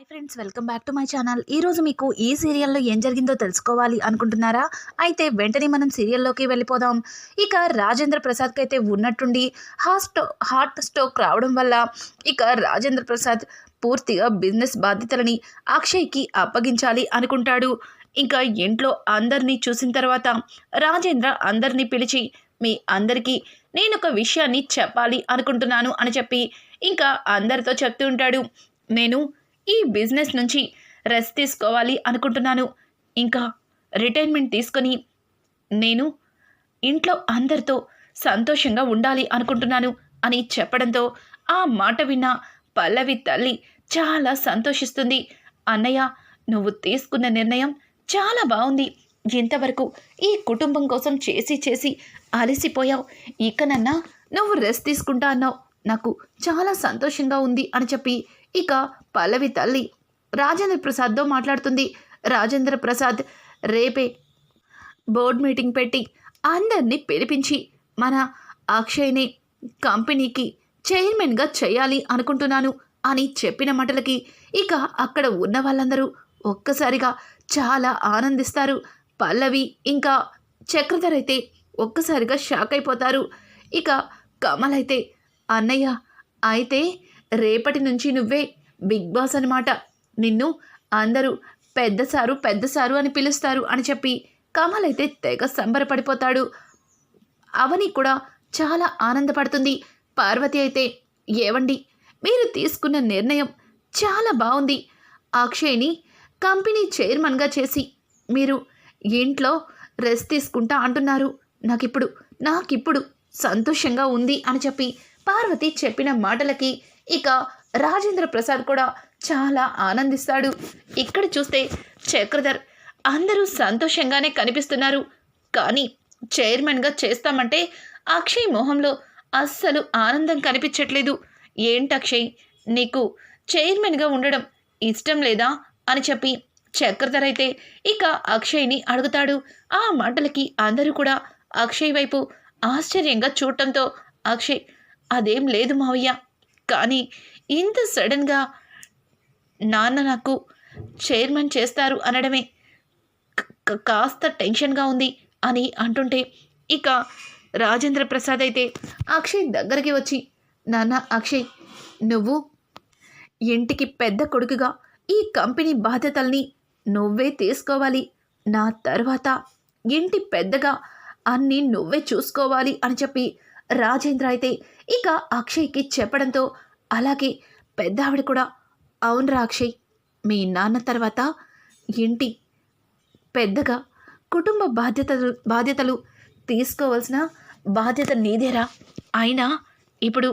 Hi friends, welcome back to my channel. ఈరోజు మీకు ఈ సీరియల్లో ఏం జరిగిందో తెలుసుకోవాలి అనుకుంటున్నారా? అయితే వెంటనే మనం సీరియల్లోకి వెళ్ళిపోదాం. ఇక రాజేంద్ర ప్రసాద్కి అయితే ఉన్నట్టుండి హార్ట్ స్ట్రోక్ రావడం వల్ల ఇక రాజేంద్ర ప్రసాద్ పూర్తిగా బిజినెస్ బాధ్యతలని అక్షయ్కి అప్పగించాలి అనుకుంటాడు. ఇంకా ఇంట్లో అందరినీ చూసిన తర్వాత రాజేంద్ర అందరినీ పిలిచి మీ అందరికీ నేను ఒక విషయాన్ని చెప్పాలి అనుకుంటున్నాను అని చెప్పి ఇంకా అందరితో చెప్తూ ఉంటాడు. నేను ఈ బిజినెస్ నుంచి రెస్ట్ తీసుకోవాలి అనుకుంటున్నాను. ఇంకా రిటైర్మెంట్ తీసుకొని నేను ఇంట్లో అందరితో సంతోషంగా ఉండాలి అనుకుంటున్నాను అని చెప్పడంతో ఆ మాట విన్న పల్లవి తల్లి చాలా సంతోషిస్తుంది. అన్నయ్య, నువ్వు తీసుకున్న నిర్ణయం చాలా బాగుంది. ఇంతవరకు ఈ కుటుంబం కోసం చేసి చేసి అలసిపోయావు. ఇకనన్నా నువ్వు రెస్ట్ తీసుకుంటా అన్నావు. నాకు చాలా సంతోషంగా ఉంది అని చెప్పి ఇక పల్లవి తల్లి రాజేంద్ర ప్రసాద్తో మాట్లాడుతుంది. రాజేంద్ర ప్రసాద్ రేపే బోర్డ్ మీటింగ్ పెట్టి అందరినీ పిలిపించి మన అక్షయ్ని కంపెనీకి చైర్మన్గా చేయాలి అనుకుంటున్నాను అని చెప్పిన మాటలకి ఇక అక్కడ ఉన్న వాళ్ళందరూ ఒక్కసారిగా చాలా ఆనందిస్తారు. పల్లవి ఇంకా చక్రధర్ అయితే ఒక్కసారిగా షాక్ అయిపోతారు. ఇక కమల్ అయితే, అన్నయ్య, అయితే రేపటి నుంచి నువ్వే బిగ్ బాస్ అనమాట. నిన్ను అందరూ పెద్ద సారు అని పిలుస్తారు అని చెప్పి కమల్ అయితే తెగ సంబరపడిపోతాడు. అవని కూడా చాలా ఆనందపడుతుంది. పార్వతి అయితే, ఏవండి, మీరు తీసుకున్న నిర్ణయం చాలా బాగుంది. అక్షయ్ని కంపెనీ చైర్మన్గా చేసి మీరు ఇంట్లో రెస్ట్ తీసుకుంటా అంటున్నారు. నాకిప్పుడు సంతోషంగా ఉంది అని చెప్పి పార్వతి చెప్పిన మాటలకి ఇక రాజేంద్ర ప్రసాద్ కూడా చాలా ఆనందిస్తాడు. ఇక్కడ చూస్తే చక్రధర్ అందరూ సంతోషంగానే కనిపిస్తున్నారు. కానీ చైర్మన్గా చేస్తామంటే అక్షయ్ మొహంలో అస్సలు ఆనందం కనిపించట్లేదు. ఏంటక్షయ్, నీకు చైర్మన్గా ఉండడం ఇష్టం లేదా అని చెప్పి చక్రధర్ అయితే ఇక అక్షయ్ని అడుగుతాడు. ఆ మాటలకి అందరూ కూడా అక్షయ్ వైపు ఆశ్చర్యంగా చూడటంతో, అక్షయ్, అదేం లేదు మావయ్య, కానీ ఇంత సడన్గా నాన్న నాకు చైర్మన్ చేస్తారు అనడమే కాస్త టెన్షన్గా ఉంది అని అంటుంటే ఇక రాజేంద్ర ప్రసాద్ అయితే అక్షయ్ దగ్గరికి వచ్చి, నాన్న అక్షయ్, నువ్వు ఇంటికి పెద్ద కొడుకుగా ఈ కంపెనీ బాధ్యతల్ని నువ్వే తీసుకోవాలి. నా తర్వాత ఇంటి పెద్దగా అన్నీ నువ్వే చూసుకోవాలి అని చెప్పి రాజేంద్ర అయితే ఇక అక్షయ్కి చెప్పడంతో, అలాగే పెద్ద ఆవిడ కూడా, అవునరా అక్షయ్, మీ నాన్న తర్వాత ఇంటి పెద్దగా కుటుంబ బాధ్యతలు తీసుకోవాల్సిన బాధ్యత నీదేరా. అయినా ఇప్పుడు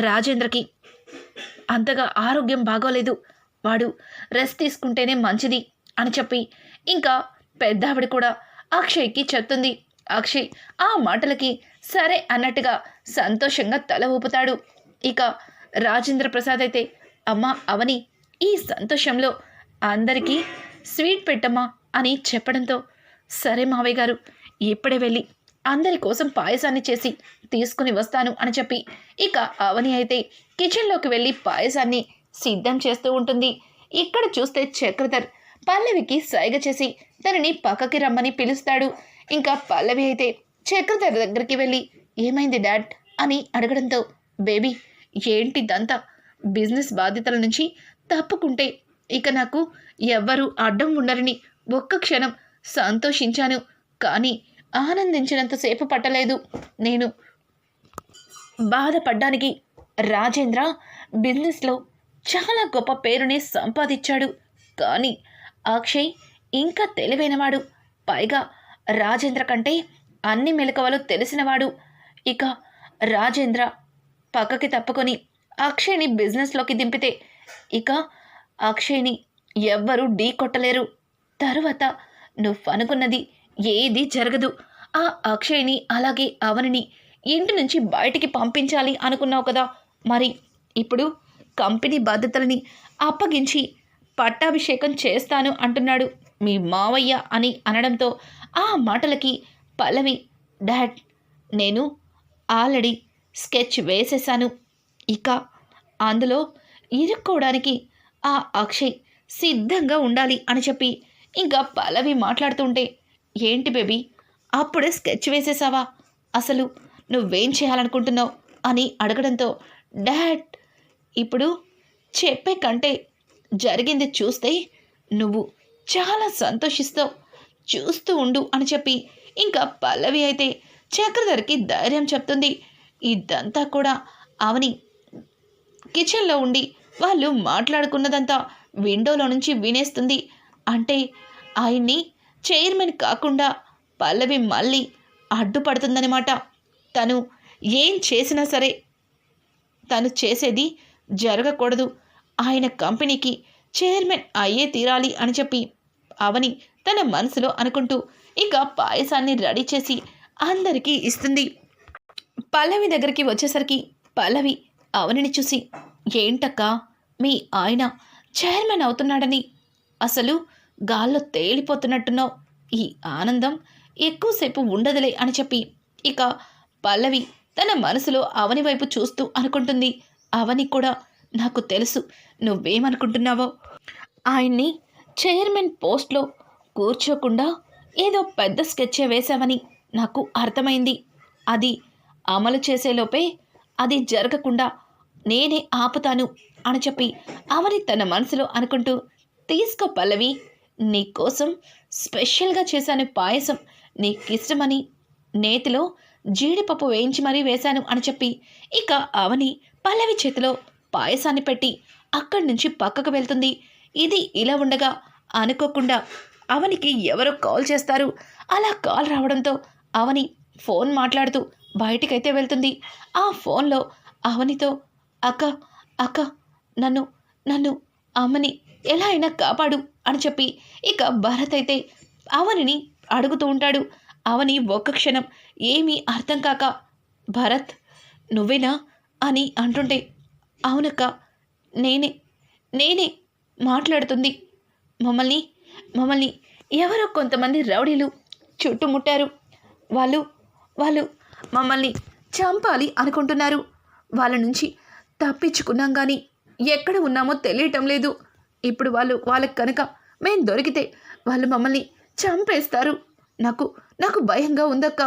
రాజేంద్రకి అంతగా ఆరోగ్యం బాగోలేదు. వాడు రెస్ట్ తీసుకుంటేనే మంచిది అని చెప్పి ఇంకా పెద్ద ఆవిడ కూడా అక్షయ్కి చెప్తుంది. అక్షయ్ ఆ మాటలకి సరే అన్నట్టుగా సంతోషంగా తల ఊపుతాడు. ఇక రాజేంద్ర ప్రసాద్ అయితే, అమ్మ అవని, ఈ సంతోషంలో అందరికీ స్వీట్ పెట్టమ్మా అని చెప్పడంతో, సరే మావయ్య గారు, ఇప్పుడే వెళ్ళి అందరి కోసం పాయసాన్ని చేసి తీసుకుని వస్తాను అని చెప్పి ఇక అవని అయితే కిచెన్లోకి వెళ్ళి పాయసాన్ని సిద్ధం చేస్తూ ఉంటుంది. ఇక్కడ చూస్తే చక్రధర్ పల్లవికి సైగ చేసి తనని పక్కకి రమ్మని పిలుస్తాడు. ఇంకా పల్లవి అయితే చక్రధర్ దగ్గరికి వెళ్ళి, ఏమైంది డాడ్ అని అడగడంతో, బేబీ, ఏంటిదంతా? బిజినెస్ బాధ్యతల నుంచి తప్పుకుంటే ఇక నాకు ఎవ్వరూ అడ్డం ఉండరని ఒక్క క్షణం సంతోషించాను. కానీ ఆనందించినంతసేపు పట్టలేదు. నేను బాధపడ్డానికి రాజేంద్ర బిజినెస్లో చాలా గొప్ప పేరుని సంపాదించాడు. కానీ అక్షయ్ ఇంకా తెలివైనవాడు. పైగా రాజేంద్ర కంటే అన్ని మెలకువలు తెలిసినవాడు. ఇక రాజేంద్ర పక్కకి తప్పుకొని అక్షయ్ని బిజినెస్లోకి దింపితే ఇక అక్షయ్ని ఎవ్వరూ ఢీ కొట్టలేరు. తరువాత నువ్వనుకున్నది ఏది జరగదు. ఆ అక్షయ్ని అలాగే అవనిని ఇంటి నుంచి బయటికి పంపించాలి అనుకున్నావు కదా, మరి ఇప్పుడు కంపెనీ బాధ్యతలని అప్పగించి పట్టాభిషేకం చేస్తాను అంటున్నాడు మీ మావయ్య అని అనడంతో ఆ మాటలకి పల్లవి, డాడ్, నేను ఆల్రెడీ స్కెచ్ వేసేసాను. ఇక అందులో ఇరుక్కోవడానికి ఆ అక్షయ్ సిద్ధంగా ఉండాలి అని చెప్పి ఇంకా పల్లవి మాట్లాడుతుంటే, ఏంటి బేబీ అప్పుడే స్కెచ్ వేసేసావా? అసలు నువ్వేం చేయాలనుకుంటున్నావు అని అడగడంతో, డాడ్ ఇప్పుడు చెప్పే కంటే జరిగింది చూస్తే నువ్వు చాలా సంతోషిస్తావు, చూస్తూ ఉండు అని చెప్పి ఇంకా పల్లవి అయితే చక్రధర్కి ధైర్యం చెప్తుంది. ఇదంతా కూడా అవని కిచెన్లో ఉండి వాళ్ళు మాట్లాడుకున్నదంతా విండోలో నుంచి వినేస్తుంది. అంటే ఆయన్ని చైర్మన్ కాకుండా పల్లవి మళ్ళీ అడ్డుపడుతుందనమాట. తను ఏం చేసినా సరే తను చేసేది జరగకూడదు, ఆయన కంపెనీకి చైర్మన్ అయ్యే తీరాలి అని చెప్పి అవని తన మనసులో అనుకుంటూ ఇక పాయసాన్ని రెడీ చేసి అందరికీ ఇస్తుంది. పల్లవి దగ్గరికి వచ్చేసరికి పల్లవి అవనిని చూసి, ఏంటక్కా మీ ఆయన చైర్మన్ అవుతున్నాడని అసలు గాల్లో తేలిపోతున్నట్టున్నావు, ఈ ఆనందం ఎక్కువసేపు ఉండదులే అని చెప్పి ఇక పల్లవి తన మనసులో అవని వైపు చూస్తూ అనుకుంటుంది. అవని కూడా, నాకు తెలుసు నువ్వేమనుకుంటున్నావో, ఆయన్ని చైర్మన్ పోస్ట్లో కూర్చోకుండా ఏదో పెద్ద స్కెచ్ వేశావని నాకు అర్థమైంది. అది అమలు చేసేలోపే అది జరగకుండా నేనే ఆపుతాను అని చెప్పి అవని తన మనసులో అనుకుంటూ, తీసుకో పల్లవి, నీకోసం స్పెషల్గా చేశాను పాయసం, నీకిష్టమని నేతిలో జీడిపప్పు వేయించి మరీ వేశాను అని చెప్పి ఇక అవని పల్లవి చేతిలో పాయసాన్ని పెట్టి అక్కడి నుంచి పక్కకు వెళ్తుంది. ఇది ఇలా ఉండగా అనుకోకుండా అవనికి ఎవరో కాల్ చేస్తారు. అలా కాల్ రావడంతో అవని ఫోన్ మాట్లాడుతూ బయటికైతే వెళ్తుంది. ఆ ఫోన్లో అవనితో, అక్క అక్క నన్ను నన్ను అమ్మని ఎలా అయినా కాపాడు అని చెప్పి ఇక భరత్ అయితే అవనిని అడుగుతూ ఉంటాడు. అవని ఒక్క క్షణం ఏమీ అర్థం కాక, భరత్ నువ్వేనా అని అంటుంటే, అవునక్క నేనే నేనే మాట్లాడుతుంది. మమ్మల్ని మమ్మల్ని ఎవరో కొంతమంది రౌడీలు చుట్టుముట్టారు. వాళ్ళు వాళ్ళు మమ్మల్ని చంపాలి అనుకుంటున్నారు. వాళ్ళ నుంచి తప్పించుకున్నాం కానీ ఎక్కడ ఉన్నామో తెలియటం లేదు. ఇప్పుడు వాళ్ళకి కనుక మేము దొరికితే వాళ్ళు మమ్మల్ని చంపేస్తారు. నాకు భయంగా ఉందక్క,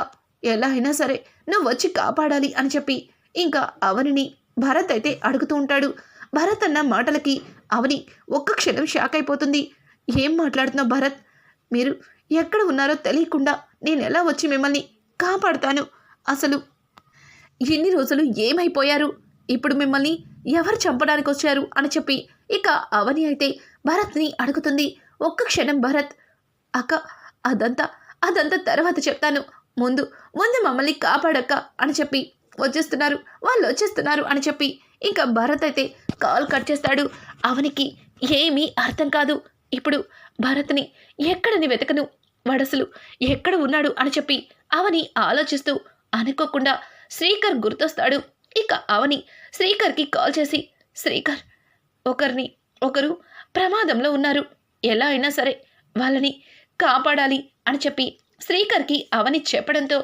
ఎలా అయినా సరే నువ్వు వచ్చి కాపాడాలి అని చెప్పి ఇంకా అవనిని భరత్ అయితే అడుగుతూ ఉంటాడు. భరత్ అన్న మాటలకి అవని ఒక్క క్షణం షాక్ అయిపోతుంది. ఏం మాట్లాడుతున్నావు భరత్? మీరు ఎక్కడ ఉన్నారో తెలియకుండా నేను ఎలా వచ్చి మిమ్మల్ని కాపాడుతాను? అసలు ఎన్ని రోజులు ఏమైపోయారు? ఇప్పుడు మిమ్మల్ని ఎవరు చంపడానికి వచ్చారు అని చెప్పి ఇక అవని అయితే భరత్ని అడుగుతుంది. ఒక్క క్షణం భరత్, అక్క అదంతా తర్వాత చెప్తాను, ముందు మమ్మల్ని కాపాడక్క అని చెప్పి వాళ్ళు వచ్చేస్తున్నారు అని చెప్పి ఇంకా భరత్ అయితే కాల్ కట్ చేస్తాడు. అవనికి ఏమీ అర్థం కాదు. ఇప్పుడు భరత్ని ఎక్కడని వెతకను, వడసలు ఎక్కడ ఉన్నాడు అని చెప్పి అవని ఆలోచిస్తూ అనుకోకుండా శ్రీకర్ గుర్తొస్తాడు. ఇక అవని శ్రీకర్కి కాల్ చేసి, శ్రీకర్ ఒకరు ప్రమాదంలో ఉన్నారు, ఎలా అయినా సరే వాళ్ళని కాపాడాలి అని చెప్పి శ్రీకర్కి అవని చెప్పడంతో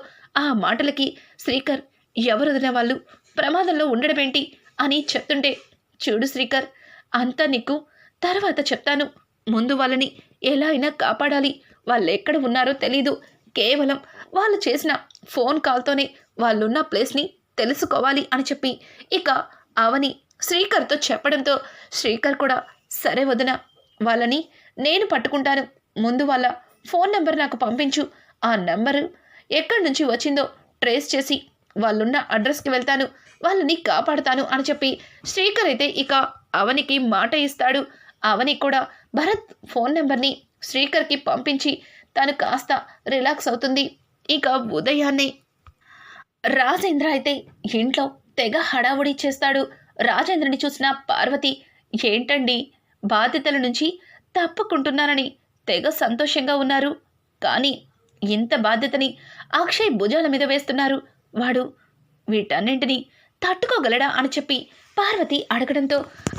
ఆ మాటలకి శ్రీకర్, ఎవరొదిన వాళ్ళు ప్రమాదంలో ఉండడమేంటి అని చెప్తుంటే, చూడు శ్రీకర్, అంతా నీకు తర్వాత చెప్తాను, ముందు వాళ్ళని ఎలా అయినా కాపాడాలి, వాళ్ళు ఎక్కడ ఉన్నారో తెలీదు, కేవలం వాళ్ళు చేసిన ఫోన్ కాల్తోనే వాళ్ళున్న ప్లేస్ని తెలుసుకోవాలి అని చెప్పి ఇక అవని శ్రీకర్తో చెప్పడంతో శ్రీకర్ కూడా, సరే వదిన, వాళ్ళని నేను పట్టుకుంటాను, ముందు వాళ్ళ ఫోన్ నెంబర్ నాకు పంపించు, ఆ నెంబరు ఎక్కడి నుంచి వచ్చిందో ట్రేస్ చేసి వాళ్ళున్న అడ్రస్కి వెళ్తాను, వాళ్ళని కాపాడుతాను అని చెప్పి శ్రీకర్ అయితే ఇక అవనికి మాట ఇస్తాడు. అవని కూడా భరత్ ఫోన్ నెంబర్ని శ్రీకర్కి పంపించి తను కాస్త రిలాక్స్ అవుతుంది. ఇక ఉదయాన్నే రాజేంద్ర అయితే ఇంట్లో తెగ హడావుడి చేస్తాడు. రాజేంద్రని చూసిన పార్వతి, ఏంటండి బాధ్యతల నుంచి తప్పుకుంటున్నారని తెగ సంతోషంగా ఉన్నారు, కానీ ఇంత బాధ్యతని అక్షయ్ భుజాల మీద వేస్తున్నారు, వాడు వీటన్నింటినీ తట్టుకోగలడా అని చెప్పి పార్వతి అడగడంతో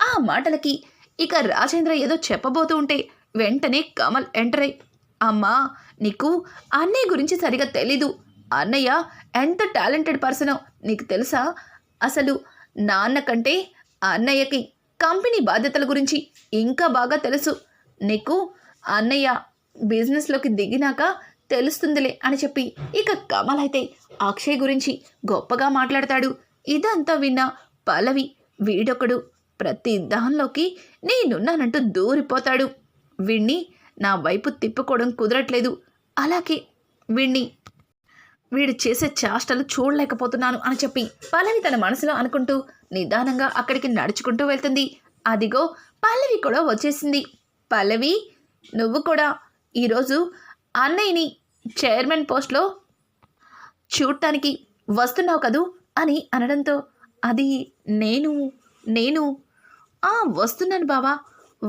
ఆ మాటలకి ఇక రాజేంద్ర ఏదో చెప్పబోతూ ఉంటే వెంటనే కమల్ ఎంటర్ అయ్యి, అమ్మా నీకు అన్నయ్య గురించి సరిగా తెలీదు, అన్నయ్య ఎంత టాలెంటెడ్ పర్సనో నీకు తెలుసా? అసలు నాన్న కంటే అన్నయ్యకి కంపెనీ బాధ్యతల గురించి ఇంకా బాగా తెలుసు. నీకు అన్నయ్య బిజినెస్లోకి దిగినాక తెలుస్తుందిలే అని చెప్పి ఇక కమల్ అయితే అక్షయ్ గురించి గొప్పగా మాట్లాడతాడు. ఇదంతా విన్న పల్లవి వీడొకడు ప్రతి దానిలోకి నేనున్నానంటూ దూరిపోతాడు. వీణ్ణి నా వైపు తిప్పుకోవడం కుదరట్లేదు, అలాగే వీడు చేసే చేష్టలు చూడలేకపోతున్నాను అని చెప్పి పల్లవి తన మనసులో అనుకుంటూ నిదానంగా అక్కడికి నడుచుకుంటూ వెళ్తుంది. అదిగో పల్లవి కూడా వచ్చేసింది. పల్లవి, నువ్వు కూడా ఈరోజు అన్నయ్యని చైర్మన్ పోస్ట్లో చూడటానికి వస్తున్నావు కదూ అని అనడంతో, అది నేను వస్తున్నాను బావా,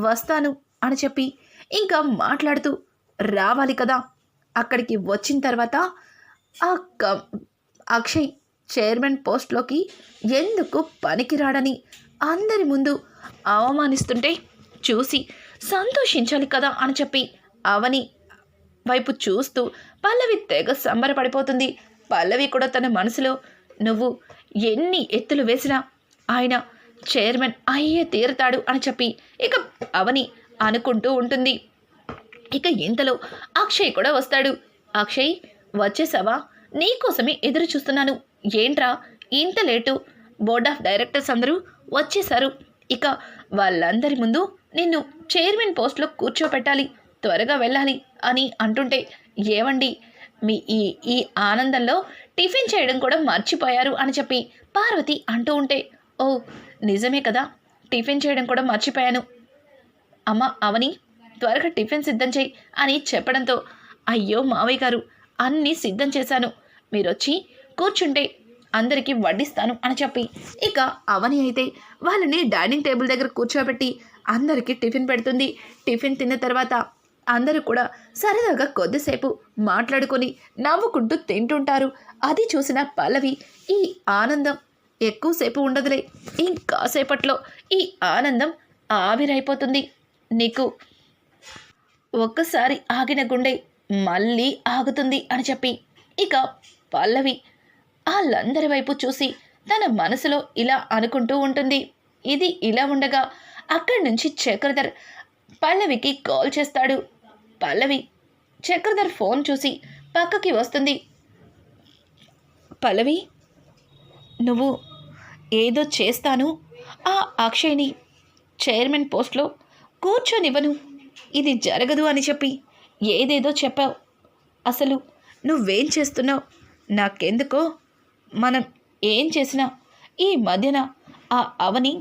వస్తాను అని చెప్పి ఇంకా మాట్లాడుతూ రావాలి కదా. అక్కడికి వచ్చిన తర్వాత ఆ అక్షయ్ చైర్మన్ పోస్ట్లోకి ఎందుకు పనికిరాడని అందరి ముందు అవమానిస్తుంటే చూసి సంతోషించాలి కదా అని చెప్పి అవని వైపు చూస్తూ పల్లవి తెగ సంబరపడిపోతుంది. పల్లవి కూడా తన మనసులో నువ్వు ఎన్ని ఎత్తులు వేసినా ఆయన చైర్మన్ అయ్యే తీరుతాడు అని చెప్పి ఇక అవని అనుకుంటూ ఉంటుంది. ఇక ఇంతలో అక్షయ్ కూడా వస్తాడు. అక్షయ్, వచ్చేసావా? నీకోసమే ఎదురు చూస్తున్నాను. ఏంట్రా ఇంత లేటు? బోర్డ్ ఆఫ్ డైరెక్టర్స్ అందరూ వచ్చేశారు. ఇక వాళ్ళందరి ముందు నిన్ను చైర్మన్ పోస్ట్లో కూర్చోపెట్టాలి, త్వరగా వెళ్ళాలి అని అంటుంటే, ఏవండి మీ ఈ ఆనందంలో టిఫిన్ చేయడం కూడా మర్చిపోయారు అని చెప్పి పార్వతి అంటూ ఉంటే, ఓ నిజమే కదా, టిఫిన్ చేయడం కూడా మర్చిపోయాను. అమ్మ అవని, త్వరగా టిఫిన్ సిద్ధం చేయి అని చెప్పడంతో, అయ్యో మావయ్య గారు, అన్నీ సిద్ధం చేశాను, మీరొచ్చి కూర్చుంటే అందరికీ వడ్డిస్తాను అని చెప్పి ఇక అవని అయితే వాళ్ళని డైనింగ్ టేబుల్ దగ్గర కూర్చోబెట్టి అందరికీ టిఫిన్ పెడుతుంది. టిఫిన్ తిన్న తర్వాత అందరూ కూడా సరదాగా కొద్దిసేపు మాట్లాడుకొని నవ్వుకుంటూ తింటుంటారు. అది చూసిన పల్లవి, ఈ ఆనందం ఎక్కువసేపు ఉండదులే, ఇంకాసేపట్లో ఈ ఆనందం ఆవిరైపోతుంది. నీకు ఒక్కసారి ఆగిన గుండె మళ్ళీ ఆగుతుంది అని చెప్పి ఇక పల్లవి వాళ్ళందరి వైపు చూసి తన మనసులో ఇలా అనుకుంటూ ఉంటుంది. ఇది ఇలా ఉండగా అక్కడి నుంచి చక్రధర్ పల్లవికి కాల్ చేస్తాడు. పల్లవి చక్రధర్ ఫోన్ చూసి పక్కకి వస్తుంది. పల్లవి, నువ్వు ఏదో చేస్తాను, ఆ అక్షయ్ని చైర్మన్ పోస్ట్లో కూర్చొనివ్వను, ఇది జరగదు అని చెప్పి ఏదేదో చెప్పావు. అసలు నువ్వేం చేస్తున్నావు? నాకెందుకో మనం ఏం చేసినా ఈ మధ్యన ఆ అవని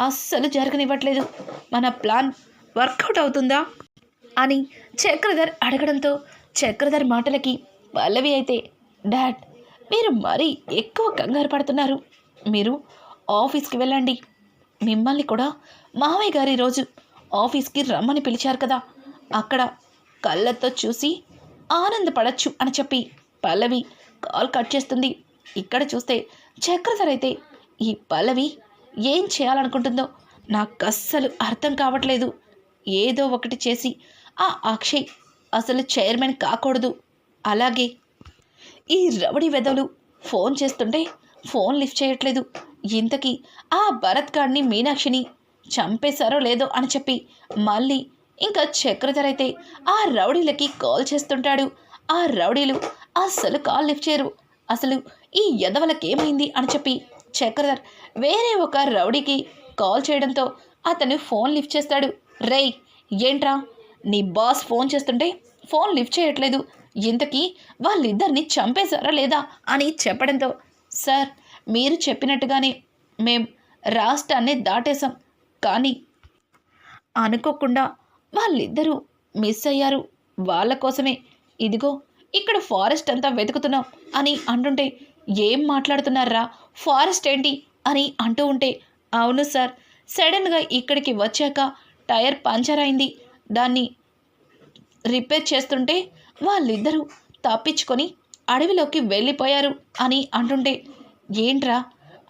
అస్సలు జరగనివ్వట్లేదు. మన ప్లాన్ వర్కౌట్ అవుతుందా అని చక్రధర్ అడగడంతో చక్రధర్ మాటలకి పల్లవి అయితే, డాడ్, మీరు మరీ ఎక్కువ కంగారు పడుతున్నారు. మీరు ఆఫీస్కి వెళ్ళండి. మిమ్మల్ని కూడా మావయ్య గారు ఈరోజు ఆఫీస్కి రమ్మని పిలిచారు కదా, అక్కడ కళ్ళతో చూసి ఆనందపడచ్చు అని చెప్పి పల్లవి కాల్ కట్ చేస్తుంది. ఇక్కడ చూస్తే చక్రధర్ అయితే, ఈ పల్లవి ఏం చేయాలనుకుంటుందో నాకు అస్సలు అర్థం కావట్లేదు. ఏదో ఒకటి చేసి ఆ అక్షయ్ అసలు చైర్మన్ కాకూడదు. అలాగే ఈ రౌడీ వెధవలు ఫోన్ చేస్తుంటే ఫోన్ లిఫ్ట్ చేయట్లేదు. ఇంతకీ ఆ భరత్ గాడిని మీనాక్షిని చంపేశారో లేదో అని చెప్పి మళ్ళీ ఇంకా చక్రధర్ అయితే ఆ రౌడీలకి కాల్ చేస్తుంటాడు. ఆ రౌడీలు అస్సలు కాల్ లిఫ్ట్ చేయరు. అసలు ఈ యదవలకేమైంది అని చెప్పి చక్రధర్ వేరే ఒక రౌడీకి కాల్ చేయడంతో అతను ఫోన్ లిఫ్ట్ చేస్తాడు. రేయ్, ఏంట్రా, నీ బాస్ ఫోన్ చేస్తుంటే ఫోన్ లిఫ్ట్ చేయట్లేదు, ఇంతకీ వాళ్ళిద్దరిని చంపేశారా లేదా అని చెప్పడంతో, సార్, మీరు చెప్పినట్టుగానే మేం రాష్ట్రాన్ని దాటేశాం, కానీ అనుకోకుండా వాళ్ళిద్దరూ మిస్ అయ్యారు. వాళ్ళ కోసమే ఇదిగో ఇక్కడ ఫారెస్ట్ అంతా వెతుకుతున్నాం అని అంటుంటే, ఏం మాట్లాడుతున్నారా, ఫారెస్ట్ ఏంటి అని అంటూ ఉంటే, అవును సార్, సడన్గా ఇక్కడికి వచ్చాక టైర్ పంచర్ అయింది, దాన్ని రిపేర్ చేస్తుంటే వాళ్ళిద్దరూ తప్పించుకొని అడవిలోకి వెళ్ళిపోయారు అని అంటుంటే, ఏంట్రా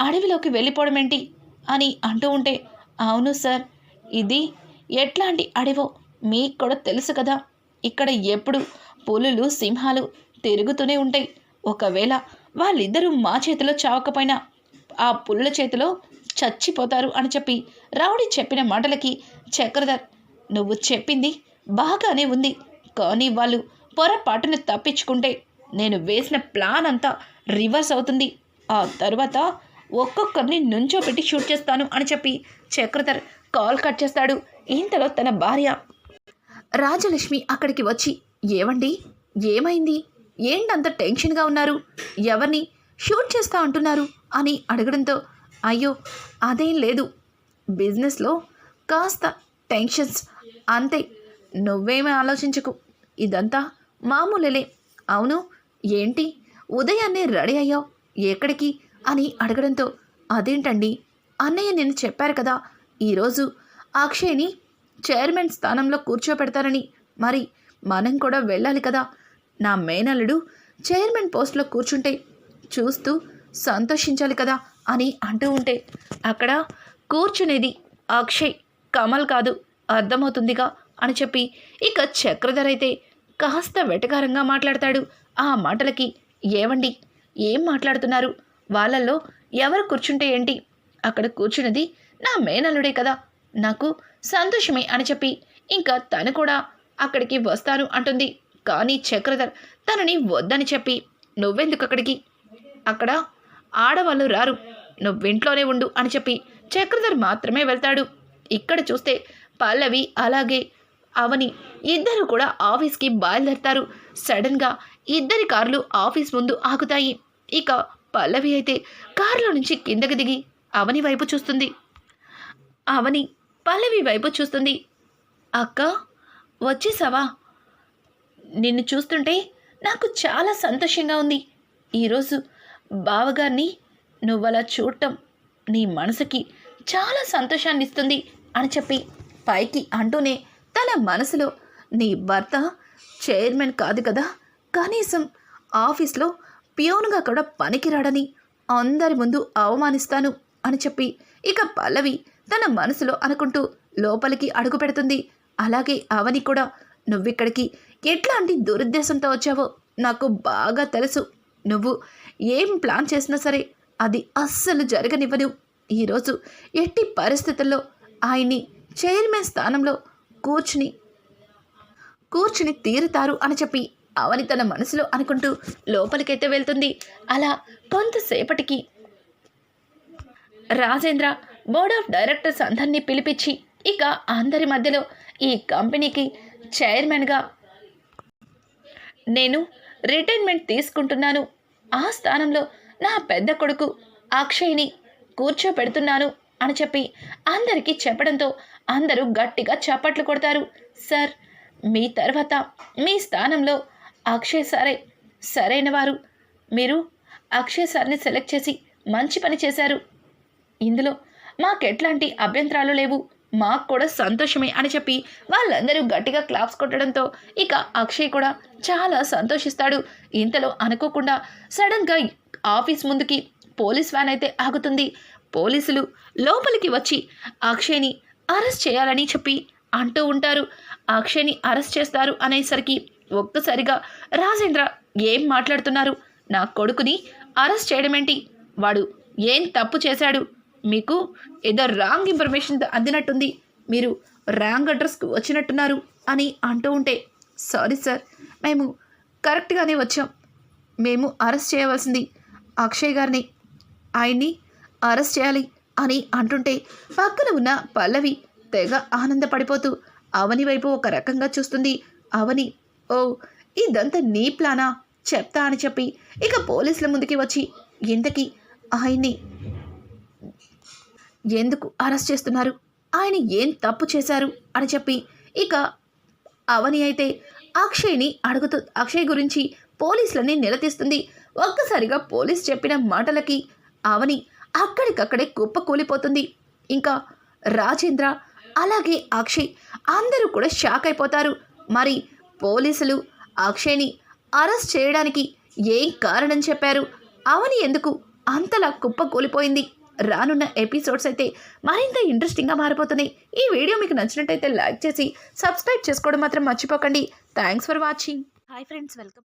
అడవిలోకి వెళ్ళిపోవడం ఏంటి అని అంటూ ఉంటే, అవును సార్, ఇది ఎట్లాంటి అడవో మీకు కూడా తెలుసు కదా, ఇక్కడ ఎప్పుడు పులులు సింహాలు తిరుగుతూనే ఉంటాయి. ఒకవేళ వాళ్ళిద్దరూ మా చేతిలో చావకపోయినా ఆ పులుల చేతిలో చచ్చిపోతారు అని చెప్పి రౌడీ చెప్పిన మాటలకి చక్రధర్, నువ్వు చెప్పింది బాగానే ఉంది, కానీ వాళ్ళు పొరపాటున తప్పించుకుంటే నేను వేసిన ప్లాన్ అంతా రివర్స్ అవుతుంది. ఆ తర్వాత ఒక్కొక్కరిని నుంచోబెట్టి షూట్ చేస్తాను అని చెప్పి చక్రధర్ కాల్ కట్ చేస్తాడు. ఇంతలో తన భార్య రాజలక్ష్మి అక్కడికి వచ్చి, ఏవండి, ఏమైంది, ఏంటంత టెన్షన్గా ఉన్నారు, ఎవరిని షూట్ చేస్తా అంటున్నారు అని అడగడంతో, అయ్యో అదేం లేదు, బిజినెస్లో కాస్త టెన్షన్స్ అంతే, నువ్వేమీ ఆలోచించకు, ఇదంతా మామూలులే. అవును, ఏంటి ఉదయాన్నే రెడీ అయ్యావు, ఎక్కడికి అని అడగడంతో, అదేంటండి, అన్నయ్య నిన్ను చెప్పారు కదా ఈరోజు అక్షయ్ని చైర్మన్ స్థానంలో కూర్చోపెడతారని, మరి మనం కూడా వెళ్ళాలి కదా, నా మేనల్లుడు చైర్మన్ పోస్ట్లో కూర్చుంటే చూస్తూ సంతోషించాలి కదా అని అంటూ ఉంటే, అక్కడ కూర్చునేది అక్షయ్, కమల్ కాదు, అర్థమవుతుందిగా అని చెప్పి ఇక చక్రధర్ అయితే కాస్త వెటకారంగా మాట్లాడతాడు. ఆ మాటలకి, ఏవండి, ఏం మాట్లాడుతున్నారు, వాళ్ళల్లో ఎవరు కూర్చుంటే ఏంటి, అక్కడ కూర్చున్నది నా మేనల్లుడే కదా, నాకు సంతోషమే అని చెప్పి ఇంకా తను కూడా అక్కడికి వస్తాను అంటుంది. కానీ చక్రధర్ తనని వద్దని చెప్పి, నువ్వెందుకు అక్కడికి, అక్కడ ఆడవాళ్ళు రారు, నువ్వింట్లోనే ఉండు అని చెప్పి చక్రధర్ మాత్రమే వెళ్తాడు. ఇక్కడ చూస్తే పల్లవి అలాగే అవని ఇద్దరు కూడా ఆఫీస్కి బయలుదేరతారు. సడన్గా ఇద్దరి కార్లు ఆఫీస్ ముందు ఆగుతాయి. ఇక పల్లవి అయితే కారులో నుంచి కిందకి దిగి అవని వైపు చూస్తుంది. అవని పల్లవి వైపు చూస్తుంది. అక్క, వచ్చేసావా, నిన్ను చూస్తుంటే నాకు చాలా సంతోషంగా ఉంది. ఈరోజు బావగారిని నువ్వలా చూడటం నీ మనసుకి చాలా సంతోషాన్ని ఇస్తుంది అని చెప్పి పైకి అంటూనే తన మనసులో, నీ భర్త చైర్మన్ కాదు కదా, కనీసం ఆఫీస్లో పియోన్గా కూడా పనికిరాడని అందరి ముందు అవమానిస్తాను అని చెప్పి ఇక పల్లవి తన మనసులో అనుకుంటూ లోపలికి అడుగు పెడుతుంది. అలాగే అవని కూడా, నువ్విక్కడికి ఎట్లాంటి దురుద్దేశంతో వచ్చావో నాకు బాగా తెలుసు, నువ్వు ఏం ప్లాన్ చేసినా సరే అది అస్సలు జరగనివ్వను. ఈరోజు ఎట్టి పరిస్థితుల్లో ఆయన్ని చైర్మన్ స్థానంలో కూర్చుని తీరుతారు అని చెప్పి అవని తన మనసులో అనుకుంటూ లోపలికైతే వెళ్తుంది. అలా కొంతసేపటికి రాజేంద్ర బోర్డ్ ఆఫ్ డైరెక్టర్స్ అందరినీ పిలిపించి ఇక అందరి మధ్యలో ఈ కంపెనీకి చైర్మన్గా నేను రిటైర్మెంట్ తీసుకుంటున్నాను, ఆ స్థానంలో నా పెద్ద కొడుకు అక్షయ్ని కూర్చోపెడుతున్నాను అని చెప్పి అందరికీ చెప్పడంతో అందరూ గట్టిగా చప్పట్లు కొడతారు. సార్, మీ తర్వాత మీ స్థానంలో అక్షయ్ సారే సరైన వారు, మీరు అక్షయ్ సార్ని సెలెక్ట్ చేసి మంచి పని చేశారు, ఇందులో మాకెట్లాంటి అభ్యంతరాలు లేవు, మాకు కూడా సంతోషమే అని చెప్పి వాళ్ళందరూ గట్టిగా క్లాప్స్ కొట్టడంతో ఇక అక్షయ్ కూడా చాలా సంతోషిస్తాడు. ఇంతలో అనుకోకుండా సడన్గా ఆఫీస్ ముందుకి పోలీస్ వ్యాన్ అయితే ఆగుతుంది. పోలీసులు లోపలికి వచ్చి అక్షయ్ని అరెస్ట్ చేయాలని చెప్పి అంటూ ఉంటారు. అక్షయ్ని అరెస్ట్ చేస్తారు అనేసరికి ఒక్కసారిగా రాజేంద్ర, ఏం మాట్లాడుతున్నారు, నా కొడుకుని అరెస్ట్ చేయడం ఏంటి, వాడు ఏం తప్పు చేశాడు, మీకు ఏదో రాంగ్ ఇన్ఫర్మేషన్ అందినట్టుంది, మీరు రాంగ్ అడ్రస్కి వచ్చినట్టున్నారు అని అంటూ ఉంటే, సారీ సార్, మేము కరెక్ట్గానే వచ్చాం, మేము అరెస్ట్ చేయవలసింది అక్షయ్ గారిని, ఆయన్ని అరెస్ట్ చేయాలి అని అంటుంటే పక్కన ఉన్న పల్లవి తెగ ఆనందపడిపోతూ అవని వైపు ఒక రకంగా చూస్తుంది. అవని, ఓ ఇదంతా నీ ప్లానా, చెప్తా అని చెప్పి ఇక పోలీసుల ముందుకి వచ్చి, ఇంతకీ ఆయన్ని ఎందుకు అరెస్ట్ చేస్తున్నారు, ఆయన ఏం తప్పు చేశారు అని చెప్పి ఇక అవని అయితే అక్షయ్ గురించి పోలీసులని నిలదీస్తుంది. ఒక్కసారిగా పోలీస్ చెప్పిన మాటలకి అవని అక్కడికక్కడే కుప్ప కూలిపోతుంది. ఇంకా రాజేంద్ర అలాగే అక్షయ్ అందరూ కూడా షాక్ అయిపోతారు. మరి పోలీసులు అక్షయ్ని అరెస్ట్ చేయడానికి ఏం కారణం చెప్పారు, అవని ఎందుకు అంతలా కుప్ప కూలిపోయింది, రానున్న ఎపిసోడ్స్ అయితే మరింత ఇంట్రెస్టింగ్గా మారిపోతున్నాయి. ఈ వీడియో మీకు నచ్చినట్టయితే లైక్ చేసి సబ్స్క్రైబ్ చేసుకోవడం మాత్రం మర్చిపోకండి. Thanks for watching. Hi friends, welcome.